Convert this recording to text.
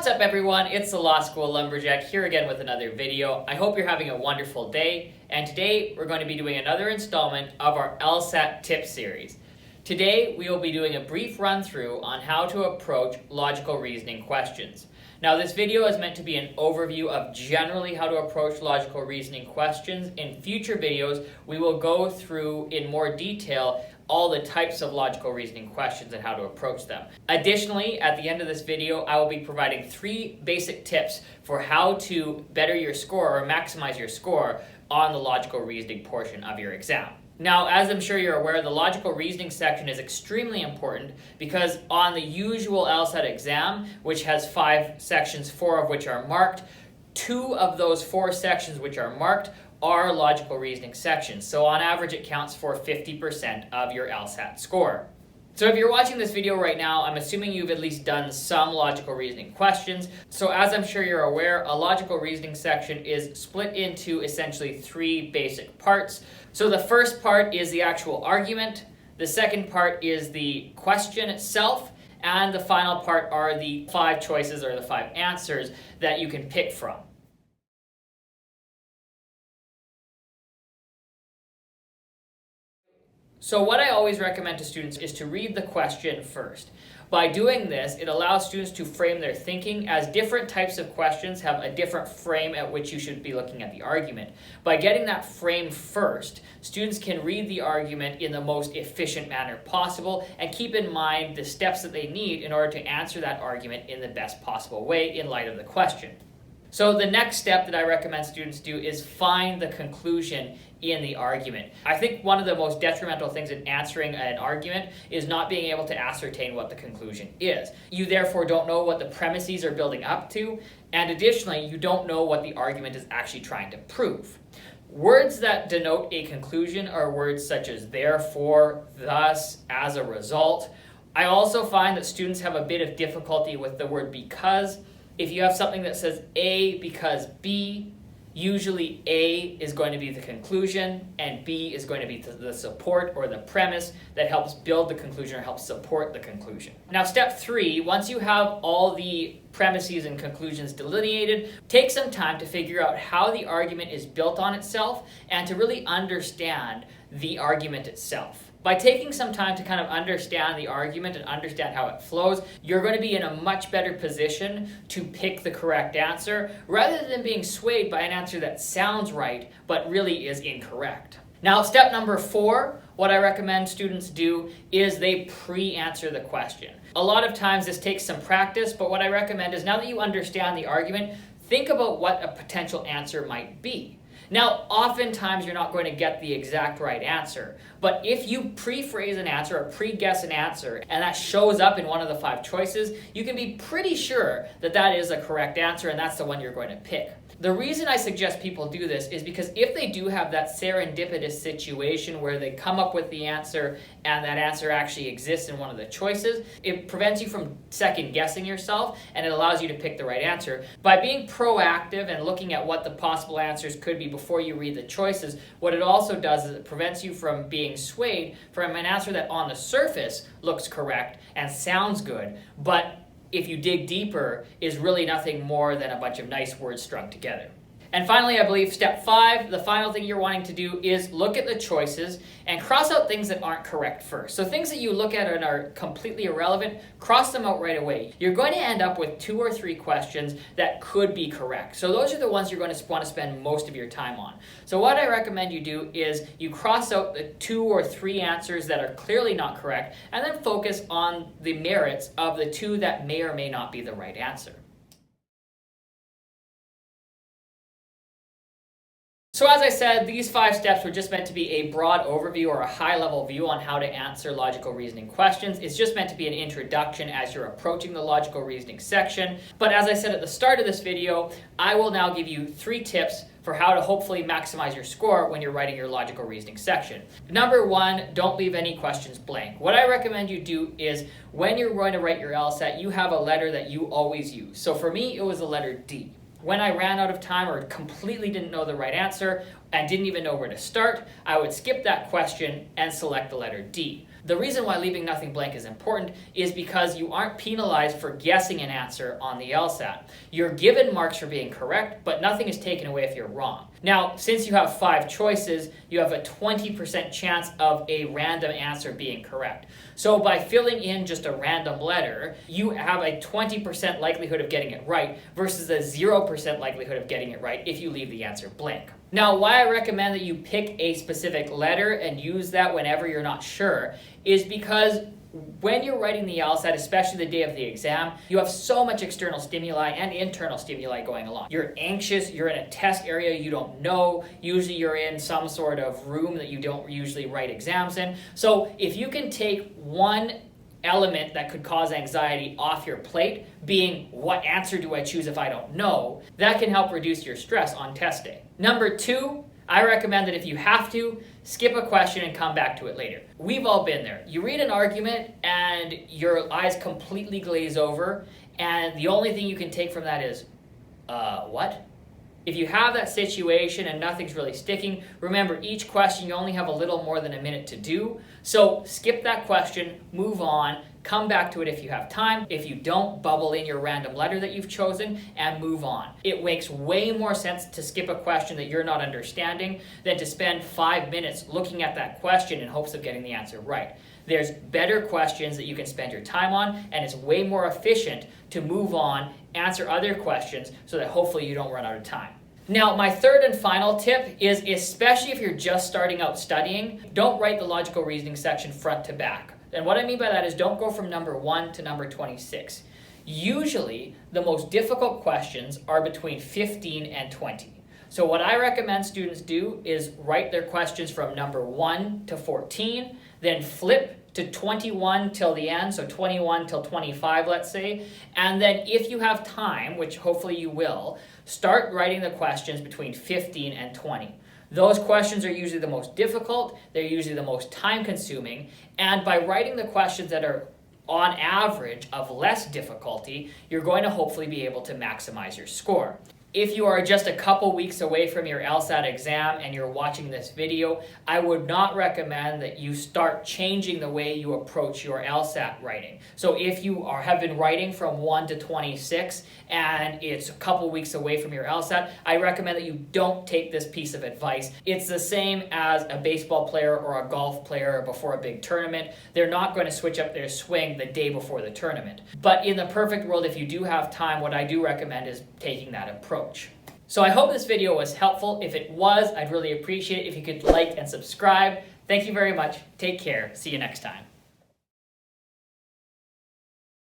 What's up everyone, it's the Law School Lumberjack here again with another video. I hope you're having a wonderful day, and today we're going to be doing another installment of our LSAT tip series. Today we will be doing a brief run through on how to approach logical reasoning questions. Now this video is meant to be an overview of generally how to approach logical reasoning questions. In future videos we will go through in more detail all the types of logical reasoning questions and how to approach them. Additionally, at the end of this video, I will be providing 3 basic tips for how to better your score or maximize your score on the logical reasoning portion of your exam. Now, as I'm sure you're aware, the logical reasoning section is extremely important because on the usual LSAT exam, which has 5 sections, 4 of which are marked, 2 of those 4 sections which are marked are logical reasoning sections. So on average, it counts for 50% of your LSAT score. So if you're watching this video right now, I'm assuming you've at least done some logical reasoning questions. So as I'm sure you're aware, a logical reasoning section is split into essentially 3 basic parts. So the first part is the actual argument, the second part is the question itself, and the final part are the 5 choices or the 5 answers that you can pick from. So what I always recommend to students is to read the question first. By doing this, it allows students to frame their thinking, as different types of questions have a different frame at which you should be looking at the argument. By getting that frame first, students can read the argument in the most efficient manner possible and keep in mind the steps that they need in order to answer that argument in the best possible way in light of the question. So the next step that I recommend students do is find the conclusion in the argument. I think one of the most detrimental things in answering an argument is not being able to ascertain what the conclusion is. You therefore don't know what the premises are building up to, and additionally, you don't know what the argument is actually trying to prove. Words that denote a conclusion are words such as therefore, thus, as a result. I also find that students have a bit of difficulty with the word because. If you have something that says A because B, usually A is going to be the conclusion and B is going to be the support or the premise that helps build the conclusion or helps support the conclusion. Now step 3, once you have all the premises and conclusions delineated, take some time to figure out how the argument is built on itself and to really understand the argument itself. By taking some time to kind of understand the argument and understand how it flows, you're going to be in a much better position to pick the correct answer rather than being swayed by an answer that sounds right but really is incorrect. Now, step number 4, what I recommend students do is they pre-answer the question. A lot of times this takes some practice, but what I recommend is now that you understand the argument, think about what a potential answer might be. Now, oftentimes you're not going to get the exact right answer, but if you pre-phrase an answer or pre-guess an answer and that shows up in one of the 5 choices, you can be pretty sure that that is a correct answer and that's the one you're going to pick. The reason I suggest people do this is because if they do have that serendipitous situation where they come up with the answer and that answer actually exists in one of the choices, it prevents you from second guessing yourself and it allows you to pick the right answer. By being proactive and looking at what the possible answers could be before you read the choices, what it also does is it prevents you from being swayed from an answer that on the surface looks correct and sounds good, but if you dig deeper, is really nothing more than a bunch of nice words strung together. And finally, I believe step 5, the final thing you're wanting to do is look at the choices and cross out things that aren't correct first. So things that you look at and are completely irrelevant, cross them out right away. You're going to end up with 2 or 3 questions that could be correct. So those are the ones you're going to want to spend most of your time on. So what I recommend you do is you cross out the 2 or 3 answers that are clearly not correct and then focus on the merits of the 2 that may or may not be the right answer. So as I said, these 5 steps were just meant to be a broad overview or a high-level view on how to answer logical reasoning questions. It's just meant to be an introduction as you're approaching the logical reasoning section. But as I said at the start of this video, I will now give you 3 tips for how to hopefully maximize your score when you're writing your logical reasoning section. Number 1, don't leave any questions blank. What I recommend you do is when you're going to write your LSAT, you have a letter that you always use. So for me, it was the letter D. When I ran out of time or completely didn't know the right answer and didn't even know where to start, I would skip that question and select the letter D. The reason why leaving nothing blank is important is because you aren't penalized for guessing an answer on the LSAT. You're given marks for being correct, but nothing is taken away if you're wrong. Now, since you have 5 choices, you have a 20% chance of a random answer being correct. So by filling in just a random letter, you have a 20% likelihood of getting it right versus a 0% likelihood of getting it right if you leave the answer blank. Now, why I recommend that you pick a specific letter and use that whenever you're not sure is because when you're writing the LSAT, especially the day of the exam, you have so much external stimuli and internal stimuli going along. You're anxious, you're in a test area you don't know, usually you're in some sort of room that you don't usually write exams in. So if you can take one element that could cause anxiety off your plate, being what answer do I choose if I don't know, that can help reduce your stress on test day. Number 2, I recommend that if you have to, skip a question and come back to it later. We've all been there. You read an argument and your eyes completely glaze over, and the only thing you can take from that is, what? If you have that situation and nothing's really sticking, remember each question you only have a little more than a minute to do. So skip that question, move on, come back to it if you have time. If you don't, bubble in your random letter that you've chosen and move on. It makes way more sense to skip a question that you're not understanding than to spend 5 minutes looking at that question in hopes of getting the answer right. There's better questions that you can spend your time on, and it's way more efficient to move on, answer other questions so that hopefully you don't run out of time. Now, my third and final tip is, especially if you're just starting out studying, don't write the logical reasoning section front to back. And what I mean by that is don't go from number 1 to number 26. Usually, the most difficult questions are between 15 and 20. So what I recommend students do is write their questions from number 1 to 14, then flip to 21 till the end, so 21 till 25, let's say. And then if you have time, which hopefully you will, start writing the questions between 15 and 20. Those questions are usually the most difficult, they're usually the most time-consuming, and by writing the questions that are on average of less difficulty, you're going to hopefully be able to maximize your score. If you are just a couple weeks away from your LSAT exam and you're watching this video, I would not recommend that you start changing the way you approach your LSAT writing. So if you have been writing from 1 to 26 and it's a couple weeks away from your LSAT, I recommend that you don't take this piece of advice. It's the same as a baseball player or a golf player before a big tournament. They're not going to switch up their swing the day before the tournament. But in the perfect world, if you do have time, what I do recommend is taking that approach. So I hope this video was helpful. If it was, I'd really appreciate it if you could like and subscribe. Thank you very much. Take care. See you next time.